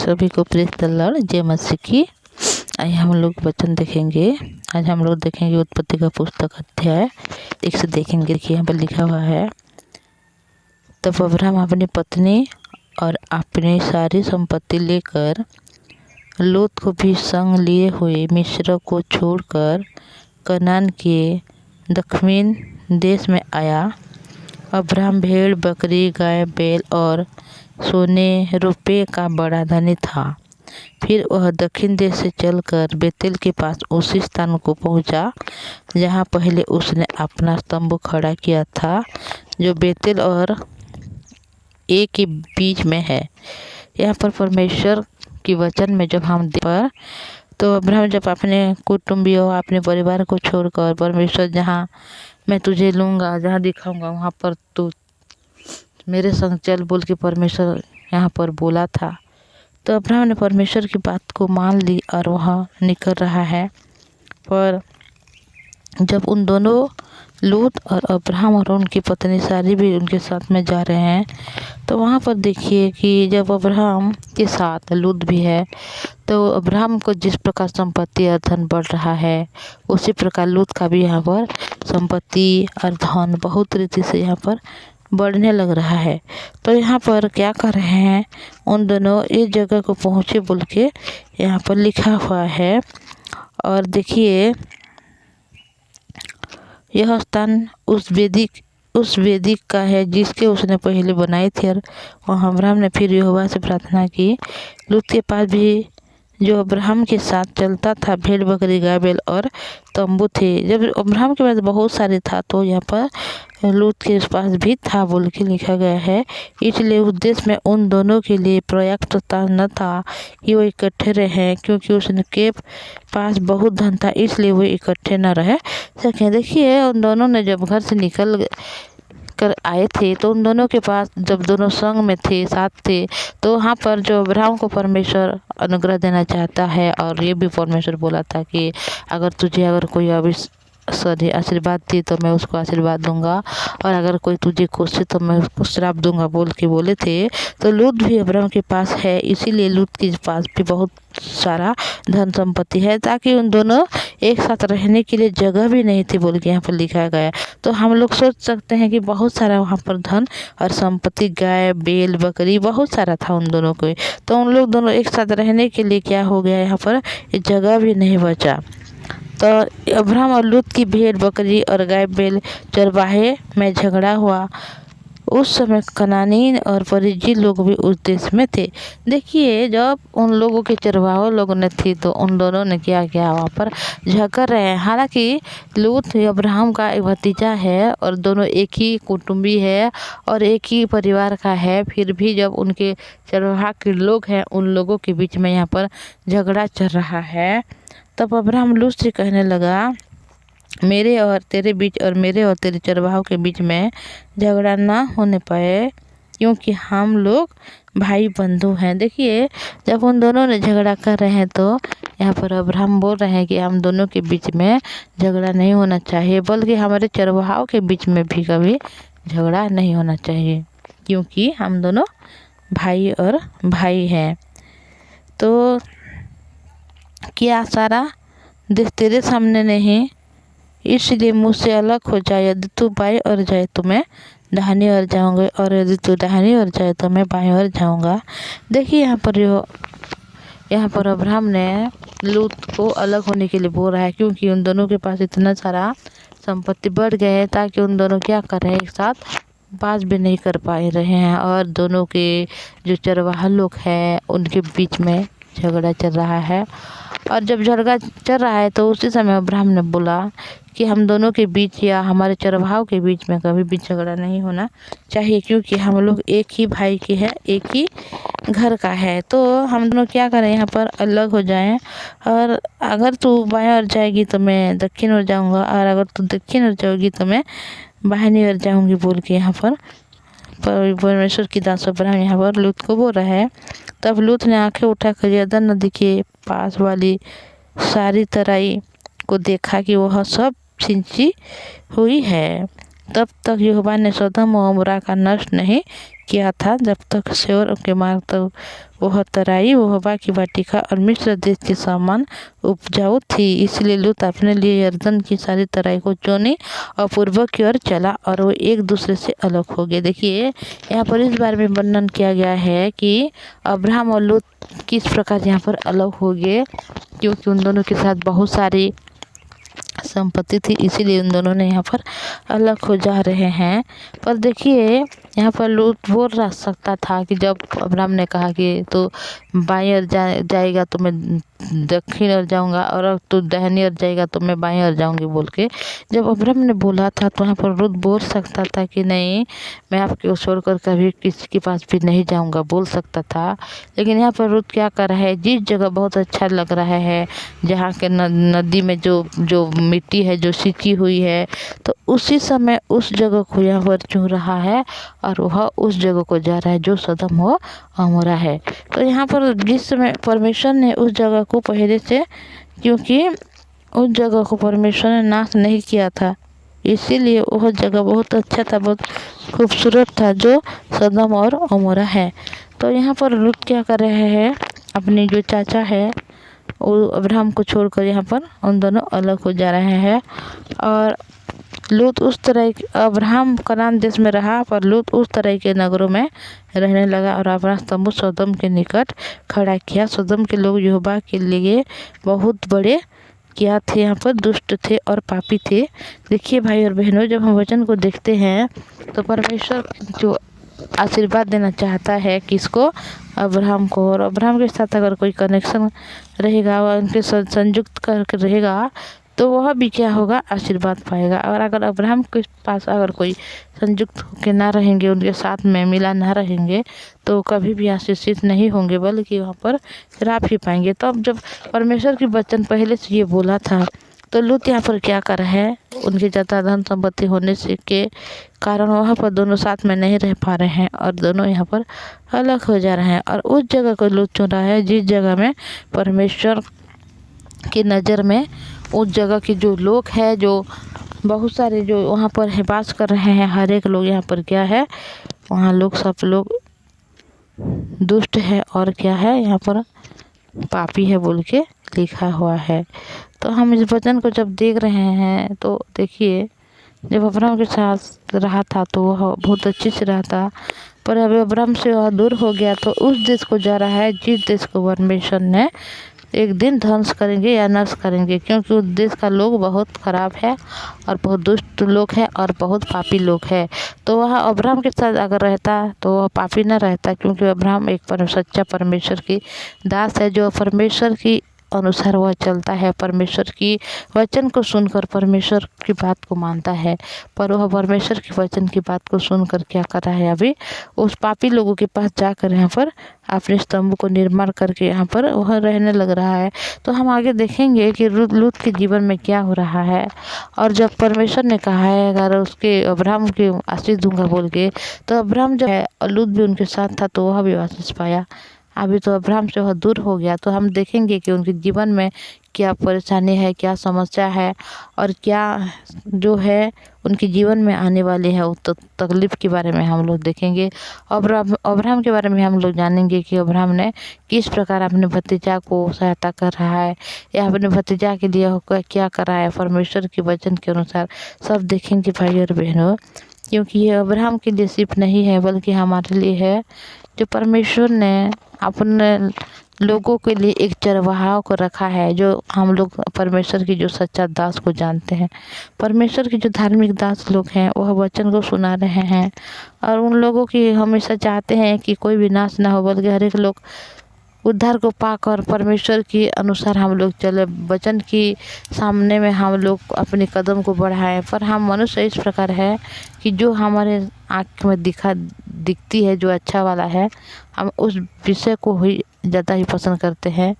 सभी को praise the Lord, जय मसीह की। आज हम लोग वचन देखेंगे। आज हम लोग देखेंगे उत्पत्ति का पुस्तक अध्याय 1 से देखेंगे। देखिए यहाँ पर लिखा हुआ है, तब अब्राहम अपनी पत्नी और अपनी सारी संपत्ति लेकर लूत को भी संग लिए हुए मिस्र को छोड़कर कनान के दक्षिण देश में आया। अब्राहम भेड़ बकरी गाय बैल और सोने रुपये का बड़ा धनी था। फिर वह दक्षिण देश से चलकर बेतेल के पास उसी स्थान को पहुंचा जहां पहले उसने अपना स्तंभ खड़ा किया था, जो बेतेल और ए के बीच में है। यहाँ पर परमेश्वर की वचन में जब हम पर तो अब्राहम जब अपने कुटुंबियों अपने परिवार को छोड़कर परमेश्वर जहाँ मैं तुझे लूँगा, जहाँ दिखाऊंगा वहाँ पर तू मेरे संग चल बोल के परमेश्वर यहाँ पर बोला था। तो अब्राहम ने परमेश्वर की बात को मान ली और वह निकल रहा है। पर जब उन दोनों लूत और अब्राहम और उनकी पत्नी सारी भी उनके साथ में जा रहे हैं, तो वहाँ पर देखिए कि जब अब्राहम के साथ लूत भी है, तो अब्राहम को जिस प्रकार संपत्ति और धन बढ़ रहा है, उसी प्रकार लूत का भी यहाँ पर संपत्ति और धन बहुत रीति से यहाँ पर बढ़ने लग रहा है। तो यहाँ पर क्या कर रहे हैं, उन दोनों इस जगह को पहुँचे बोल के यहाँ पर लिखा हुआ है। और देखिए यह स्थान उस वेदी का है जिसके उसने पहले बनाई थी। और वहाँ अब्राहम ने फिर यहोवा से प्रार्थना की। लूत के पास भी जो अब्राहम के साथ चलता था भेड़ बकरी गाय बैल और तंबू थे। जब अब्राहम के पास बहुत सारे था तो यहाँ पर लूत के पास भी था बोल के लिखा गया है। इसलिए उस देश में उन दोनों के लिए पर्याप्त स्थान न था कि वो इकट्ठे रहें, क्योंकि उसके पास बहुत धन था, इसलिए वो इकट्ठे न रह सके। देखिए उन दोनों ने जब घर से निकल कर आए थे तो उन दोनों के पास जब दोनों संग में थे, साथ थे, तो वहाँ पर जो अब्राहम को परमेश्वर अनुग्रह देना चाहता है। और ये भी परमेश्वर बोला था कि अगर कोई आशीर्वाद दी तो मैं उसको आशीर्वाद दूंगा, और अगर कोई तुझे कोसे तो मैं उसको श्राप दूंगा बोल के बोले थे। तो लूत भी अब्राहम के पास है, इसीलिए लूत के पास भी बहुत सारा धन संपत्ति है, ताकि उन दोनों एक साथ रहने के लिए जगह भी नहीं थी बोल के यहाँ पर लिखा गया। तो हम लोग सोच सकते हैं कि बहुत सारा वहाँ पर धन और संपत्ति गाय बैल बकरी बहुत सारा था उन दोनों को। तो उन लोग दोनों एक साथ रहने के लिए क्या हो गया, यहाँ पर जगह भी नहीं बचा। तो अब्राहम और लूत की भेड़ बकरी और गाय बैल चरवाहे में झगड़ा हुआ। उस समय कनानी और परिज्जी लोग भी उस देश में थे। देखिए जब उन लोगों के चरवाहे लोगों ने थी तो उन दोनों ने क्या किया, वहाँ पर झगड़ रहे हैं। हालांकि लूत अब्राहम का एक भतीजा है और दोनों एक ही कुटुंबी है और एक ही परिवार का है, फिर भी जब उनके चरवाहा के लोग हैं उन लोगों के बीच में यहाँ पर झगड़ा चल रहा है। तब अब्राहम लूत से कहने लगा, मेरे और तेरे बीच और मेरे और तेरे चरवाहों के बीच में झगड़ा ना होने पाए, क्योंकि हम लोग भाई बंधु हैं। देखिए जब उन दोनों ने झगड़ा कर रहे हैं तो यहाँ पर अब्राहम बोल रहे हैं कि हम दोनों के बीच में झगड़ा नहीं होना चाहिए, बल्कि हमारे चरवाहों के बीच में भी कभी झगड़ा नहीं होना चाहिए, क्योंकि हम दोनों भाई और भाई हैं। तो क्या सारा देश तेरे सामने नहीं, इसलिए मुझसे अलग हो जाए। यदि तू बाएं ओर जाए तो मैं दाहिनी ओर जाऊंगा, और यदि तू दाहिनी ओर जाए तो मैं बाएं ओर जाऊंगा। देखिए यहाँ पर अब्राहम ने लूत को अलग होने के लिए बोल रहा है, क्योंकि उन दोनों के पास इतना सारा संपत्ति बढ़ गया है, ताकि उन दोनों क्या कर रहे हैं, एक साथ बात भी नहीं कर पा रहे हैं। और दोनों के जो चरवाहा लोग हैं उनके बीच में झगड़ा चल रहा है। और जब झगड़ा चल रहा है तो उसी समय अब्राहम ने बोला कि हम दोनों के बीच या हमारे चरवाहों के बीच में कभी भी झगड़ा नहीं होना चाहिए, क्योंकि हम लोग एक ही भाई के हैं, एक ही घर का है। तो हम दोनों क्या करें, यहाँ पर अलग हो जाएं, और अगर तू बाएं ओर जाएगी तो मैं दक्षिण ओर जाऊँगा, और अगर तू दक्षिण ओर जाओगी तो मैं बाहिनी ओर जाऊँगी बोल के यहाँ पर परमेश्वर की दास अब्राहम यहाँ पर लूत को बोल रहा है। तब लूत ने आंखें उठाकर यरदन नदी के पास वाली सारी तराई को देखा कि वह सब सिंची हुई है, तब तक यहोवा ने सदम और अमोरा का नष्ट नहीं किया था, जब तक सेवर के मार्ग तक वह तराई यहोवा की वाटिका और मिस्र देश के समान उपजाऊ थी। इसलिए लूत अपने लिए यरदन की सारी तराई को चुनी और पूर्व की ओर चला और वो एक दूसरे से अलग हो गए। देखिए यहाँ पर इस बारे में वर्णन किया गया है कि अब्राहम और लूत किस प्रकार यहाँ पर अलग हो गए, क्योंकि उन दोनों के साथ बहुत सारी संपत्ति थी, इसीलिए उन दोनों ने यहाँ पर अलग हो जा रहे हैं। पर देखिए यहाँ पर लूत बोल रह सकता था कि जब अब्राहम ने कहा कि तो बाईं ओर जाएगा तो मैं दक्षिण ओर जाऊंगा और तो दाहिनी ओर जाएगा तो मैं बाईं ओर जाऊंगी बोल के जब अब्राहम ने बोला था, तो यहाँ पर लूत बोल सकता था कि नहीं, मैं आपको छोड़कर कभी किसी के पास भी नहीं जाऊंगा, बोल सकता था। लेकिन यहाँ पर लूत क्या कर रहा है, जिस जगह बहुत अच्छा लग रहा है, जहाँ के नदी में जो मिट्टी है जो सिंची हुई है, तो उसी समय उस जगह को यहाँ पर चुन रहा है और वह उस जगह को जा रहा है जो सदम व अमोरा है। तो यहाँ पर जिस समय परमेश्वर ने उस जगह को पहले से, क्योंकि उस जगह को परमेश्वर ने नाश नहीं किया था, इसीलिए वह जगह बहुत अच्छा था, बहुत खूबसूरत था, जो सदम और अमोरा है। तो यहाँ पर लूत क्या कर रहे हैं, अपनी जो चाचा है वो अब्राहम को छोड़कर यहाँ पर उन दोनों अलग हो जा रहे हैं। और लूत उस तरह अब्राहम कनान देश में रहा, पर लूत उस तरह के नगरों में रहने लगा और अपना तंबू सदम के निकट खड़ा किया। सदम के लोग यहोवा के लिए बहुत बड़े क्या थे, यहाँ पर दुष्ट थे और पापी थे। देखिए भाई और बहनों, जब हम वचन को देखते हैं तो परमेश्वर जो आशीर्वाद देना चाहता है किसको, अब्राहम को। और अब्राहम के साथ अगर कोई कनेक्शन रहेगा, उनके संयुक्त करके रहेगा, तो वह भी क्या होगा, आशीर्वाद पाएगा। और अगर अब्राहम के पास अगर कोई संयुक्त होकर ना रहेंगे, उनके साथ में मिला ना रहेंगे, तो कभी भी आशीषित नहीं होंगे, बल्कि वहाँ पर श्राप ही पाएंगे। तो अब जब परमेश्वर की वचन पहले से ये बोला था, तो लूत यहाँ पर क्या कर रहा है, उनकी ज़्यादा धन संपत्ति होने से के कारण वहाँ पर दोनों साथ में नहीं रह पा रहे हैं और दोनों यहाँ पर अलग हो जा रहे हैं। और उस जगह को लूत चुन रहा है जिस जगह में परमेश्वर की नज़र में, उस जगह के जो लोग हैं, जो बहुत सारे जो वहाँ पर है वास कर रहे हैं, हर एक लोग यहाँ पर क्या है, वहाँ लोग सब लोग दुष्ट है और क्या है, यहाँ पर पापी है बोल के लिखा हुआ है। तो हम इस वचन को जब देख रहे हैं, तो देखिए जब अब्राहम के साथ रहा था तो वह बहुत अच्छे से रहा था, पर अब अब्राहम से वह दूर हो गया, तो उस देश को जा रहा है जिस देश को परमेश्वर ने एक दिन ध्वंस करेंगे या नष्ट करेंगे, क्योंकि उस देश का लोग बहुत ख़राब है और बहुत दुष्ट लोग हैं और बहुत पापी लोग हैं। तो वह अब्राहम के साथ अगर रहता तो वह पापी न रहता, क्योंकि अब्राहम एक सच्चा परमेश्वर की दास है, जो परमेश्वर की अनुसार वह चलता है, परमेश्वर की वचन को सुनकर परमेश्वर की बात को मानता है। पर वह परमेश्वर की वचन की बात को सुनकर क्या कर रहा है, अभी उस पापी लोगों के पास जाकर यहाँ पर अपने स्तंभ को निर्माण करके यहाँ पर वह रहने लग रहा है। तो हम आगे देखेंगे कि लूत के जीवन में क्या हो रहा है। और जब परमेश्वर ने कहा है अगर उसके अब्राहम के आशीष दूंगा बोल के, तो अब्राहम जो है और लूत भी उनके साथ था, तो वह भी आशीष पाया। अभी तो अब्राहम से वह दूर हो गया, तो हम देखेंगे कि उनके जीवन में क्या परेशानी है, क्या समस्या है और क्या जो है उनके जीवन में आने वाले है तो तकलीफ़ के बारे में हम लोग देखेंगे। अब्राहम के बारे में हम लोग जानेंगे कि अब्राहम ने किस प्रकार अपने भतीजा को सहायता कर रहा है या अपने भतीजा के लिए क्या कर रहा है, परमेश्वर के वचन के अनुसार सब देखेंगे भाई और बहनों। क्योंकि ये अब्राहम के लिए सिर्फ नहीं है, बल्कि हमारे लिए है, जो परमेश्वर ने अपने लोगों के लिए एक चरवाहा को रखा है, जो हम लोग परमेश्वर की जो सच्चा दास को जानते हैं। परमेश्वर के जो धार्मिक दास लोग हैं वह वचन को सुना रहे हैं और उन लोगों की हमेशा चाहते हैं कि कोई भी नाश ना हो, बल्कि हर एक लोग उद्धार को पाकर परमेश्वर के अनुसार हम लोग चले, वचन की सामने में हम लोग अपने कदम को बढ़ाएं। पर हम मनुष्य इस प्रकार है कि जो हमारे आँख में दिखती है, जो अच्छा वाला है, हम उस विषय को ही ज़्यादा ही पसंद करते हैं।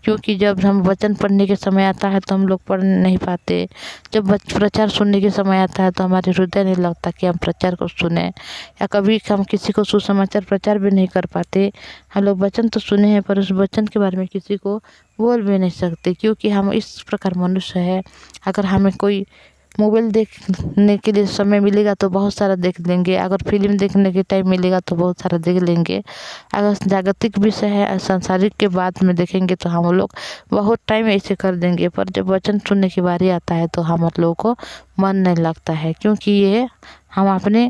क्योंकि जब हम वचन पढ़ने के समय आता है तो हम लोग पढ़ नहीं पाते, जब प्रचार सुनने के समय आता है तो हमारे हृदय नहीं लगता कि हम प्रचार को सुने, या कभी हम किसी को सुसमाचार प्रचार भी नहीं कर पाते। हम लोग वचन तो सुने हैं पर उस वचन के बारे में किसी को बोल भी नहीं सकते, क्योंकि हम इस प्रकार मनुष्य है। अगर हमें कोई मोबाइल देखने के लिए समय मिलेगा तो बहुत सारा देख लेंगे, अगर फिल्म देखने के टाइम मिलेगा तो बहुत सारा देख लेंगे। अगर जागतिक विषय है सांसारिक के बाद में देखेंगे तो हम लोग बहुत टाइम ऐसे कर देंगे, पर जब वचन सुनने की बारी आता है तो हम लोगों को मन नहीं लगता है, क्योंकि ये हम अपने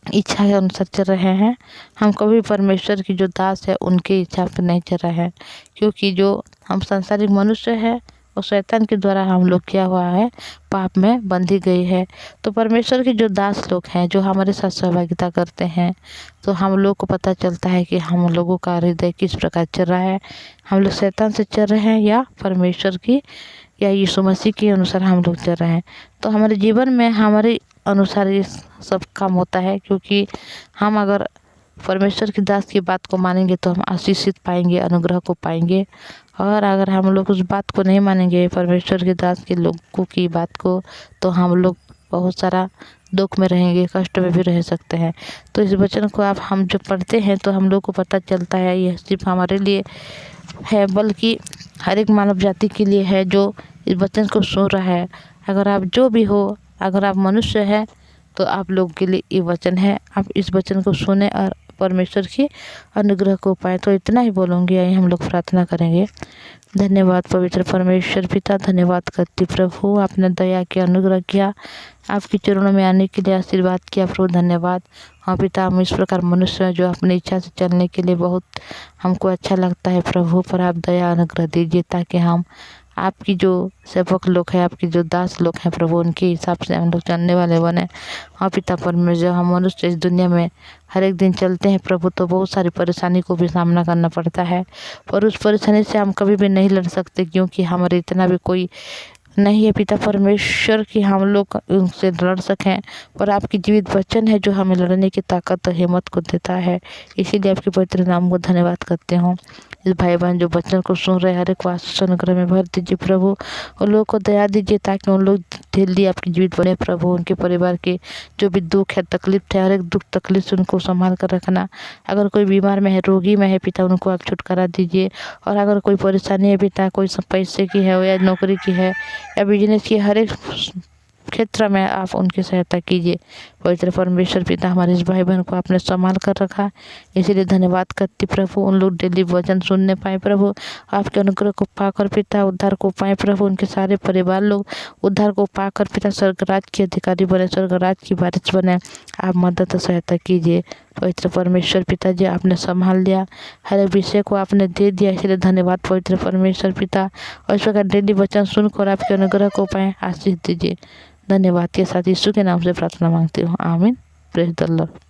इच्छा के अनुसार चल रहे हैं। हम कभी परमेश्वर की जो दास है उनके इच्छा पर नहीं चल रहे हैं, क्योंकि जो हम सांसारिक मनुष्य है और शैतान के द्वारा हम लोग किया हुआ है पाप में बंधी गई है। तो परमेश्वर के जो दास लोग हैं जो हमारे साथ सहभागिता करते हैं, तो हम लोग को पता चलता है कि हम लोगों का हृदय किस प्रकार चल रहा है, हम लोग शैतान से चल रहे हैं या परमेश्वर की या यीशु मसीह के अनुसार हम लोग चल रहे हैं। तो हमारे जीवन में हमारे अनुसार ये सब काम होता है, क्योंकि हम अगर परमेश्वर की दास की बात को मानेंगे तो हम आशीषित पाएंगे, अनुग्रह को पाएंगे। और अगर हम लोग उस बात को नहीं मानेंगे परमेश्वर के दास के लोगों की बात को, तो हम लोग बहुत सारा दुख में रहेंगे, कष्ट में भी रह सकते हैं। तो इस वचन को आप हम जब पढ़ते हैं तो हम लोग को पता चलता है यह सिर्फ हमारे लिए है, बल्कि हर एक मानव जाति के लिए है जो इस वचन को सुन रहा है। अगर आप जो भी हो, अगर आप मनुष्य है तो आप लोग के लिए ये वचन है, आप इस वचन को सुने और परमेश्वर की अनुग्रह को पाए। तो इतना ही बोलूँगी, यही हम लोग प्रार्थना करेंगे। धन्यवाद पवित्र परमेश्वर पिता, धन्यवाद करती प्रभु, आपने दया किया, अनुग्रह किया, आपके चरणों में आने के लिए आशीर्वाद किया प्रभु, धन्यवाद। हाँ पिता, हम इस प्रकार मनुष्य हैं जो अपनी इच्छा से चलने के लिए बहुत हमको अच्छा लगता है प्रभु, पर आप दया अनुग्रह दीजिए ताकि हम आपकी जो सेवक लोग हैं, आपके जो दास लोग हैं प्रभु, उनके हिसाब से हम लोग चलने वाले बने। हाँ पिता परमेश्वर, हम मनुष्य इस दुनिया में हर एक दिन चलते हैं प्रभु, तो बहुत सारी परेशानी को भी सामना करना पड़ता है, पर उस परेशानी से हम कभी भी नहीं लड़ सकते, क्योंकि हमारे इतना भी कोई नहीं है पिता परमेश्वर कि हम लोग उनसे लड़ सकें। पर आपकी जीवित वचन है जो हमें लड़ने की ताकत और हिम्मत को देता है, इसीलिए आपके पवित्र नाम को धन्यवाद करते हूँ। इस भाई बहन जो वचन को सुन रहे हैं, हर एक वास्तु अनुग्रह में भर दीजिए प्रभु, उन लोगों को दया दीजिए ताकि उन लोग जल्दी आपकी जीवित बने प्रभु। उनके परिवार के जो भी दुख है, तकलीफ है, हर एक दुख तकलीफ से उनको संभाल कर रखना। अगर कोई बीमार में है, रोगी में है पिता, उनको आप छुटकारा दीजिए। और अगर कोई परेशानी है पिता, कोई पैसे की है या नौकरी की है या बिजनेस की, हर एक क्षेत्र में आप उनकी सहायता कीजिए। पवित्र परमेश्वर पिता, हमारे इस भाई बहन को आपने संभाल कर रखा, इसीलिए धन्यवाद करती प्रभु। उन लोग डेली वचन सुनने पाए प्रभु, आपके अनुग्रह को पाकर पिता उद्धार को पाए प्रभु। उनके सारे परिवार लोग उद्धार को पाकर पिता स्वर्गराज के अधिकारी बने, स्वर्गराज की वारिस बने। आप मदद और सहायता कीजिए पवित्र परमेश्वर पिता जी, आपने संभाल लिया, हर एक विषय को आपने दे दिया, इसलिए धन्यवाद पवित्र परमेश्वर पिता। और इस प्रकार डेली वचन सुनकर आपके अनुग्रह को पाए, आशीष दीजिए। धन्यवाद के साथ यीशु के नाम से प्रार्थना मांगती हूँ, आमीन। Praise the Lord.